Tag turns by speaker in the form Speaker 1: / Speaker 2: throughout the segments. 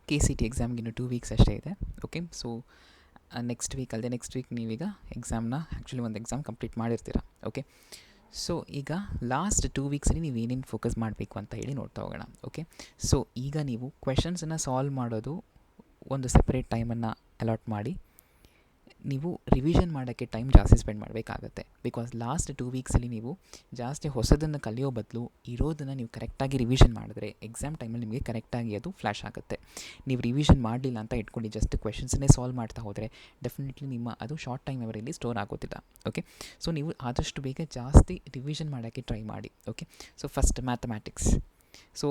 Speaker 1: KCT ಎಕ್ಸಾಮ್ಗೆ ಇನ್ನು 2 weeks ಅಷ್ಟೇ ಇದೆ. ಓಕೆ, ಸೊ ನೆಕ್ಸ್ಟ್ ವೀಕ್ ನೀವೀಗ ಎಕ್ಸಾಮ್ನ ಆ್ಯಕ್ಚುಲಿ ಒಂದು ಎಕ್ಸಾಮ್ ಕಂಪ್ಲೀಟ್ ಮಾಡಿರ್ತೀರ. ಓಕೆ, ಸೊ ಈಗ ಲಾಸ್ಟ್ 2 ವೀಕ್ಸಲ್ಲಿ ನೀವು ಏನೇನು ಫೋಕಸ್ ಮಾಡಬೇಕು ಅಂತ ಹೇಳಿ ನೋಡ್ತಾ ಹೋಗೋಣ. ಓಕೆ, ಸೊ ಈಗ ನೀವು ಕ್ವೆಶನ್ಸನ್ನು ಸಾಲ್ವ್ ಮಾಡೋದು ಒಂದು ಸೆಪರೇಟ್ ಟೈಮನ್ನು ಅಲಾಟ್ ಮಾಡಿ, ನೀವು ರಿವಿಷನ್ ಮಾಡೋಕ್ಕೆ ಟೈಮ್ ಜಾಸ್ತಿ ಸ್ಪೆಂಡ್ ಮಾಡಬೇಕಾಗತ್ತೆ. ಬಿಕಾಸ್ ಲಾಸ್ಟ್ 2 ವೀಕ್ಸಲ್ಲಿ ನೀವು ಜಾಸ್ತಿ ಹೊಸದನ್ನು ಕಲಿಯೋ ಬದಲು ಇರೋದನ್ನು ನೀವು ಕರೆಕ್ಟಾಗಿ ರಿವಿಷನ್ ಮಾಡಿದ್ರೆ ಎಕ್ಸಾಮ್ ಟೈಮಲ್ಲಿ ನಿಮಗೆ ಕರೆಕ್ಟಾಗಿ ಅದು ಫ್ಲ್ಯಾಶ್ ಆಗುತ್ತೆ. ನೀವು ರಿವಿಷನ್ ಮಾಡಲಿಲ್ಲ ಅಂತ ಇಟ್ಕೊಂಡು ಜಸ್ಟ್ ಕ್ವೆಶನ್ಸನ್ನೇ ಸಾಲ್ವ್ ಮಾಡ್ತಾ ಹೋದರೆ ಡೆಫಿನೆಟ್ಲಿ ನಿಮ್ಮ ಅದು ಶಾರ್ಟ್ ಟೈಮ್ ಮೆಮರಿಯಲ್ಲಿ ಸ್ಟೋರ್ ಆಗೋದಿಲ್ಲ. ಓಕೆ, ಸೊ ನೀವು ಆದಷ್ಟು ಬೇಗ ಜಾಸ್ತಿ ರಿವಿಷನ್ ಮಾಡೋಕ್ಕೆ ಟ್ರೈ ಮಾಡಿ. Okay, so first mathematics. So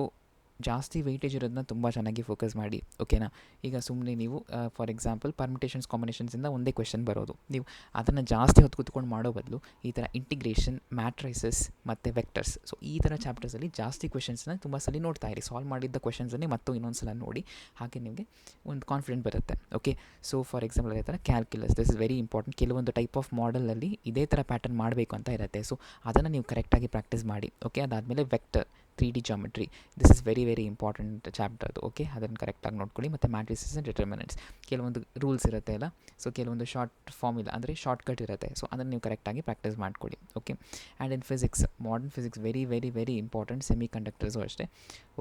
Speaker 1: ಜಾಸ್ತಿ ವೆಯ್ಟೇಜ್ ಇರೋದನ್ನ ತುಂಬ ಚೆನ್ನಾಗಿ ಫೋಕಸ್ ಮಾಡಿ. ಓಕೆನಾ, ಈಗ ಸುಮ್ಮನೆ ನೀವು ಫಾರ್ ಎಕ್ಸಾಂಪಲ್ ಪರ್ಮಿಟೇಷನ್ಸ್ ಕಾಂಬಿನೇಷನ್ಸಿಂದ ಒಂದೇ ಕ್ವೆಶನ್ ಬರೋದು, ನೀವು ಅದನ್ನು ಜಾಸ್ತಿ ಹೊತ್ತು ಕೂತ್ಕೊಂಡು ಮಾಡೋ ಬದಲು ಈ ಥರ ಇಂಟಿಗ್ರೇಷನ್, ಮ್ಯಾಟ್ರೈಸಸ್ ಮತ್ತು ವೆಕ್ಟರ್ಸ್, ಸೊ ಈ ಥರ ಚಾಪ್ಟರ್ಸಲ್ಲಿ ಜಾಸ್ತಿ ಕ್ವೆಶನ್ಸ್ನ ತುಂಬ ಸಲ ನೋಡ್ತಾ ಇರಿ. ಸಾಲ್ವ್ ಮಾಡಿದ್ದ ಕ್ವೆಶನ್ಸನ್ನೇ ಮತ್ತು ಇನ್ನೊಂದು ಸಲ ನೋಡಿ, ಹಾಗೆ ನಿಮಗೆ ಒಂದು ಕಾನ್ಫಿಡೆಂಟ್ ಬರುತ್ತೆ. ಓಕೆ, ಸೊ ಫಾರ್ ಎಕ್ಸಾಂಪಲ್ ಅದೇ ಥರ calculus, this is very important. ಕೆಲವೊಂದು ಟೈಪ್ ಆಫ್ ಮಾಡಲಲ್ಲಿ ಇದೇ ಥರ ಪ್ಯಾಟರ್ನ್ ಮಾಡಬೇಕು ಅಂತ ಇರುತ್ತೆ. ಸೊ ಅದನ್ನು ನೀವು ಕರೆಕ್ಟಾಗಿ ಪ್ರಾಕ್ಟೀಸ್ ಮಾಡಿ. ಓಕೆ, ಅದಾದಮೇಲೆ vector, 3D geometry, this is very very important chapter ಅದು. ಓಕೆ, ಅದನ್ನು ಕರೆಕ್ಟಾಗಿ ನೋಡ್ಕೊಳ್ಳಿ. ಮತ್ತು ಮ್ಯಾಟ್ರಿಸಸ್ ಆ್ಯಂಡ್ ಡಿಟರ್ಮಿನೆಂಟ್ಸ್, ಕೆಲವೊಂದು ರೂಲ್ಸ್ ಇರುತ್ತೆ ಅಲ್ಲ, ಸೊ ಕೆಲವೊಂದು ಶಾರ್ಟ್ ಫಾರ್ಮುಲಾ ಅಂದರೆ ಶಾರ್ಟ್ಕಟ್ ಇರುತ್ತೆ. ಸೊ ಅದನ್ನು ನೀವು ಕರೆಕ್ಟಾಗಿ ಪ್ರಾಕ್ಟೀಸ್ ಮಾಡ್ಕೊಳ್ಳಿ. Okay, and in physics, modern physics very very very important. Semiconductors ಅಷ್ಟೇ.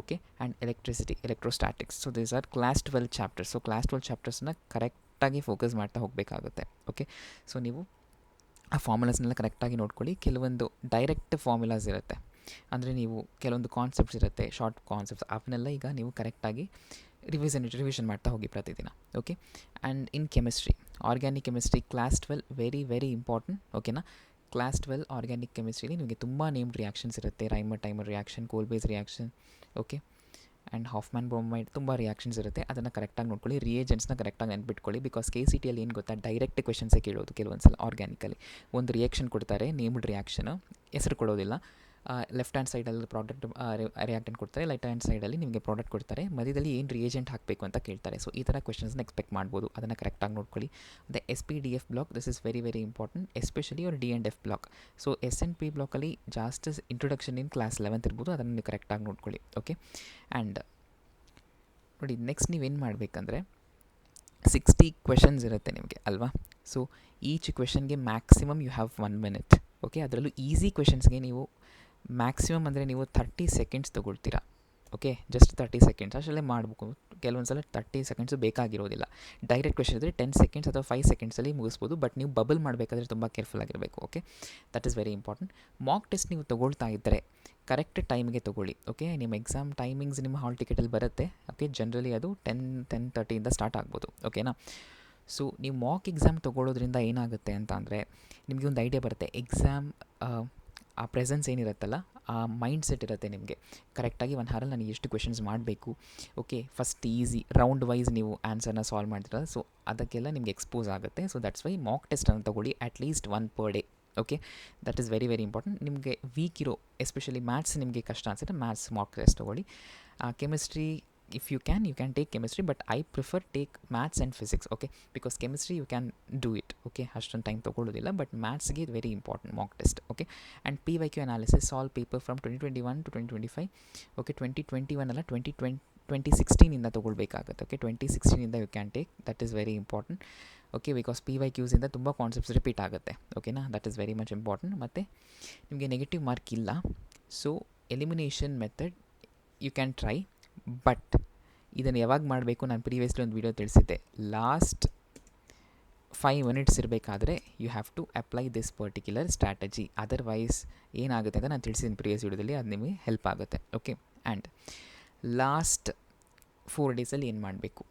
Speaker 1: Okay, and electricity, electrostatics. So these are class 12 chapters. So class 12 ಚಾಪ್ಟರ್ಸ್ನ ಕರೆಕ್ಟಾಗಿ ಫೋಕಸ್ ಮಾಡ್ತಾ ಹೋಗಬೇಕಾಗುತ್ತೆ. ಓಕೆ, ಸೊ ನೀವು ಆ ಫಾರ್ಮುಲಾಸ್ನೆಲ್ಲ ಕರೆಕ್ಟಾಗಿ ನೋಡ್ಕೊಳ್ಳಿ. ಕೆಲವೊಂದು ಡೈರೆಕ್ಟ್ ಫಾರ್ಮುಲಾಸ್ ಇರುತ್ತೆ, ಅಂದರೆ ನೀವು ಕೆಲವೊಂದು ಕಾನ್ಸೆಪ್ಟ್ಸ್ ಇರುತ್ತೆ, ಶಾರ್ಟ್ ಕಾನ್ಸೆಪ್ಟ್ಸ್, ಅವನ್ನೆಲ್ಲ ಈಗ ನೀವು ಕರೆಕ್ಟಾಗಿ ರಿವಿಷನ್ ಮಾಡ್ತಾ ಹೋಗಿ ಪ್ರತಿದಿನ. Okay, and in chemistry, organic chemistry class 12 very very important. ಓಕೆನಾ, ಕ್ಲಾಸ್ 12 ಆರ್ಗ್ಯಾನಿಕ್ ಕೆಮಿಸ್ಟ್ರಿಲಿ ನಿಮಗೆ ತುಂಬ ನೇಮ್ಡ್ ರಿಯಾಕ್ಷನ್ಸ್ ಇರುತ್ತೆ. Reimer Tiemann reaction, Kolbe's reaction, okay, and Hofmann bromide, ತುಂಬ ರಿಯಾಕ್ಷನ್ಸ್ ಇರುತ್ತೆ. ಅದನ್ನು ಕರೆಕ್ಟಾಗಿ ನೋಡ್ಕೊಳ್ಳಿ. ರಿಯೇಜೆಂಟ್ಸ್ನ ಕರೆಕ್ಟಾಗಿ ನೆನ್ಪಿಟ್ಕೊಳ್ಳಿ. ಬಿಕಾಸ್ KCTಯಲ್ಲಿ ಏನು ಗೊತ್ತಾ, ಡೈರೆಕ್ಟ್ ಕ್ವೆಶನ್ಸೇ ಕೇಳೋದು ಕೆಲವೊಂದು ಸಲ. ಆರ್ಗ್ಯಾನಿಕಲ್ಲಿ ಒಂದು ರಿಯಾಕ್ಷನ್ ಕೊಡ್ತಾರೆ, ನೇಮ್ಡ್ ರಿಯಾಕ್ಷನ್, ಹೆಸರು ಕೊಡೋದಿಲ್ಲ. ಲೆಫ್ಟ್ ಹ್ಯಾಂಡ್ ಸೈಡಲ್ಲಿ ಪ್ರಾಡಕ್ಟ್ ರಿಯಾಕ್ಟೆಂಟ್ ಕೊಡ್ತಾರೆ, ರೈಟ್ ಹ್ಯಾಂಡ್ ಸೈಡಲ್ಲಿ ನಿಮಗೆ ಪ್ರಾಡಕ್ಟ್ ಕೊಡ್ತಾರೆ, ಮಧ್ಯದಲ್ಲಿ ಏನು ರಿಯೇಜೆಂಟ್ ಹಾಕಬೇಕು ಅಂತ ಕೇಳ್ತಾರೆ. ಸೊ ಈ ಥರ ಕ್ವೆಶನ್ಸ್ನ ಎಕ್ಸ್ಪೆಕ್ಟ್ ಮಾಡ್ಬೋದು. ಅದನ್ನು ಕರೆಕ್ಟಾಗಿ ನೋಡ್ಕೊಳ್ಳಿ. ಮತ್ತು SPDF block, this is very very important, especially ಅವ್ರ D&F ಬ್ಲಾಕ್. ಸೊ S&P ಬ್ಲಾಕಲ್ಲಿ ಜಾಸ್ತಿ ಇಂಟ್ರೊಡಕ್ಷನ್ ಇನ್ ಕ್ಲಾಸ್ 11 ಇರ್ಬೋದು, ಅದನ್ನು ನೀವು ಕರೆಕ್ಟಾಗಿ ನೋಡ್ಕೊಳ್ಳಿ. ಓಕೆ, ಆ್ಯಂಡ್ ನೋಡಿ ನೆಕ್ಸ್ಟ್ ನೀವೇನು ಮಾಡಬೇಕಂದ್ರೆ 60 ಕ್ವೆಶನ್ಸ್ ಇರುತ್ತೆ ನಿಮಗೆ ಅಲ್ವಾ. ಸೊ ಈಚ್ ಕ್ವೆಶನ್ಗೆ maximum you have 1 minute. Okay, ಅದರಲ್ಲೂ ಈಸಿ ಕ್ವೆಶನ್ಸ್ಗೆ ನೀವು ಮ್ಯಾಕ್ಸಿಮಮ್ ಅಂದರೆ ನೀವು 30 ಸೆಕೆಂಡ್ಸ್ ತೊಗೊಳ್ತೀರಾ. ಓಕೆ, ಜಸ್ಟ್ 30 ಸೆಕೆಂಡ್ಸ್ ಅಷ್ಟಲ್ಲೇ ಮಾಡಬೇಕು. ಕೆಲವೊಂದು ಸಲ 30 ಸೆಕೆಂಡ್ಸು ಬೇಕಾಗಿರೋದಿಲ್ಲ. ಡೈರೆಕ್ಟ್ ಕ್ವೆಶನ್ ಇದ್ದರೆ 10 ಸೆಕೆಂಡ್ಸ್ ಅಥವಾ 5 ಸೆಕೆಂಡ್ಸಲ್ಲಿ ಮುಗಿಸ್ಬೋದು. ಬಟ್ ನೀವು ಬಬಲ್ ಮಾಡಬೇಕಾದ್ರೆ ತುಂಬ ಕೇರ್ಫುಲ್ ಆಗಿರಬೇಕು. Okay, that is very important. Mock test ನೀವು ತೊಗೊಳ್ತಾ ಇದ್ದರೆ ಕರೆಕ್ಟ್ ಟೈಮ್ಗೆ ತೊಗೊಳ್ಳಿ. ಓಕೆ, ನಿಮ್ಮ ಎಕ್ಸಾಮ್ ಟೈಮಿಂಗ್ಸ್ ನಿಮ್ಮ ಹಾಲ್ ಟಿಕೆಟಲ್ಲಿ ಬರುತ್ತೆ. ಓಕೆ, ಜನರಲಿ ಅದು 10:30 ಸ್ಟಾರ್ಟ್ ಆಗ್ಬೋದು. ಓಕೆನಾ, ಸೊ ನೀವು ಮಾಕ್ ಎಕ್ಸಾಮ್ ತೊಗೊಳ್ಳೋದ್ರಿಂದ ಏನಾಗುತ್ತೆ ಅಂತ ಅಂದರೆ ನಿಮಗೆ ಒಂದು ಐಡಿಯಾ ಬರುತ್ತೆ. ಎಕ್ಸಾಮ್ ಆ ಪ್ರೆಸೆನ್ಸ್ ಏನಿರುತ್ತಲ್ಲ, ಆ ಮೈಂಡ್ ಸೆಟ್ ಇರುತ್ತೆ ನಿಮಗೆ. ಕರೆಕ್ಟಾಗಿ 1 ಅವರಲ್ಲಿ ನನಗೆ ಎಷ್ಟು ಕ್ವೆಶನ್ಸ್ ಮಾಡಬೇಕು. Okay, first easy round wise ನೀವು ಆನ್ಸರ್ನ ಸಾಲ್ವ್ ಮಾಡ್ತೀರಲ್ಲ, ಸೊ ಅದಕ್ಕೆಲ್ಲ ನಿಮಗೆ ಎಕ್ಸ್ಪೋಸ್ ಆಗುತ್ತೆ. ಸೊ ದಟ್ಸ್ ವೈ ಮಾಕ್ ಟೆಸ್ಟನ್ನು ತೊಗೊಳ್ಳಿ, at least 1 per day. Okay, that is very very important. ನಿಮಗೆ ವೀಕ್ ಇರೋ ಎಸ್ಪೆಷಲಿ ಮ್ಯಾಥ್ಸ್ ನಿಮಗೆ ಕಷ್ಟ ಅನಿಸುತ್ತೆ, ಮ್ಯಾಥ್ಸ್ ಮಾಕ್ ಟೆಸ್ಟ್ ತೊಗೊಳ್ಳಿ. Chemistry, if you can take chemistry, but I prefer take maths and physics. Okay, because chemistry you can do it. Okay, ಅಷ್ಟೊಂದು time ತೊಗೊಳ್ಳೋದಿಲ್ಲ, but ಮ್ಯಾಥ್ಸ್ಗೆ very important mock test. Okay, and PYQ analysis, solve paper from 2021 to 2025. Okay, 2021 ಅಲ್ಲ, 2016 ತೊಗೊಳ್ಬೇಕಾಗುತ್ತೆ. Okay, 2016 you can take, that is very important. Okay, because PYQಸಿಂದ ತುಂಬ concepts repeat ಆಗುತ್ತೆ. ಓಕೆನಾ, that is very much important. ಮತ್ತು ನಿಮಗೆ negative mark ಇಲ್ಲ, so elimination method you can try. But ಇದನ್ನು ಯಾವಾಗ ಮಾಡಬೇಕು, ನಾನು ಪ್ರೀವಿಯಸ್ಲಿ ಒಂದು ವಿಡಿಯೋ ತಿಳಿಸಿದ್ದೆ. ಲಾಸ್ಟ್ 5 ಮಿನಿಟ್ಸ್ ಇರಬೇಕಾದ್ರೆ you have to apply this particular strategy. Otherwise ಏನಾಗುತ್ತೆ ಅಂತ ನಾನು ತಿಳಿಸಿದ್ದೀನಿ ಪ್ರೀವಿಯಸ್ ವಿಡಿಯೋದಲ್ಲಿ, ಅದು ನಿಮಗೆ ಹೆಲ್ಪ್ ಆಗುತ್ತೆ. ಓಕೆ, ಆ್ಯಂಡ್ ಲಾಸ್ಟ್ 4 ಡೇಸಲ್ಲಿ ಏನು ಮಾಡಬೇಕು,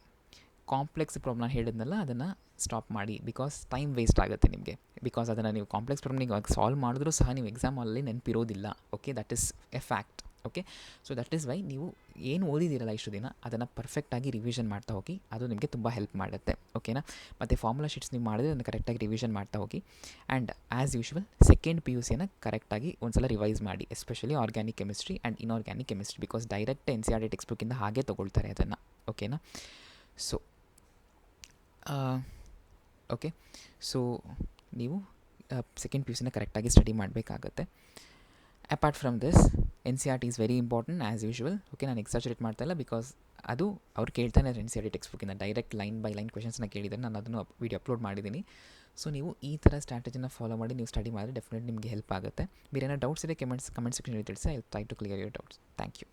Speaker 1: ಕಾಂಪ್ಲೆಕ್ಸ್ ಪ್ರಾಬ್ಲಮ್ ಹೇಳಿದ್ನಲ್ಲ ಅದನ್ನು ಸ್ಟಾಪ್ ಮಾಡಿ. ಬಿಕಾಸ್ ಟೈಮ್ ವೇಸ್ಟ್ ಆಗುತ್ತೆ ನಿಮಗೆ. ಬಿಕಾಸ್ ಅದನ್ನು ನೀವು ಕಾಂಪ್ಲೆಕ್ಸ್ ಪ್ರಾಬ್ಲಮ್ ಇವಾಗ ಸಾಲ್ವ್ ಮಾಡಿದ್ರೂ ಸಹ ನೀವು ಎಕ್ಸಾಮ್ ಹಾಲಲ್ಲಿ ನೆನಪಿರೋದಿಲ್ಲ. Okay, that is a fact. Okay, so that is why ನೀವು ಏನು ಓದಿದ್ದೀರಲ್ಲ ಇಷ್ಟು ದಿನ ಅದನ್ನು ಪರ್ಫೆಕ್ಟಾಗಿ ರಿವಿಷನ್ ಮಾಡ್ತಾ ಹೋಗಿ, ಅದು ನಿಮಗೆ ತುಂಬ ಹೆಲ್ಪ್ ಮಾಡುತ್ತೆ. ಓಕೆನಾ, ಮತ್ತು ಫಾರ್ಮುಲಾ ಶೀಟ್ಸ್ ನೀವು ಮಾಡಿದ್ರೆ ಅದನ್ನು ಕರೆಕ್ಟಾಗಿ ರಿವಿಷನ್ ಮಾಡ್ತಾ ಹೋಗಿ. ಆ್ಯಂಡ್ ಆ್ಯಸ್ ಯೂಶ್ವಲ್ ಸೆಕೆಂಡ್ PUCನ ಕರೆಕ್ಟಾಗಿ ಒಂದ್ಸಲ ರಿವೈಸ್ ಮಾಡಿ, especially organic chemistry and inorganic chemistry. Because direct NCERT text ಬುಕ್ಕಿಂದ ಹಾಗೆ ತೊಗೊಳ್ತಾರೆ ಅದನ್ನು. ಓಕೆನಾ, ಸೊ ಓಕೆ, ಸೊ ನೀವು ಸೆಕೆಂಡ್ PUCನ ಕರೆಕ್ಟಾಗಿ ಸ್ಟಡಿ ಮಾಡಬೇಕಾಗತ್ತೆ. Apart from this N C R T is very important as usual. Okay, ನಾನು ಎಕ್ಸಾಜರೇಟ್ ಮಾಡ್ತಾ ಇಲ್ಲ, ಬಿಕಾಸ್ ಅದು ಅವ್ರು ಕೇಳ್ತಾನೆ N C R T text ಬುಕ್ಕಿಂದ ಡೈರೆಕ್ಟ್ ಲೈನ್ ಬೈ ಲೈನ್ ಕ್ವೆಶನ್ಸ್ನ ಕೇಳಿದರೆ ನಾನು ಅದನ್ನು ವೀಡಿಯೋ ಅಪ್ಲೋಡ್ ಮಾಡಿದ್ದೀನಿ. ಸೊ ನೀವು ಈ ಥರ ಸ್ಟ್ರಾಟಜಿನ ಫಾಲೋ ಮಾಡಿ ನೀವು ಸ್ಟಡಿ ಮಾಡಿದ್ರೆ ಡೆಫಿನೆಟ್ ನಿಮಗೆ ಹೆಲ್ಪ್ ಆಗುತ್ತೆ. ಬೇರೆ ಏನೋ ಡೌಟ್ಸ್ ಇದೆ ಕಮೆಂಟ್ ಸೆಕ್ಷನಲ್ಲಿ ತಿಳಿಸಿ. I will try to clear your doubts. Thank you.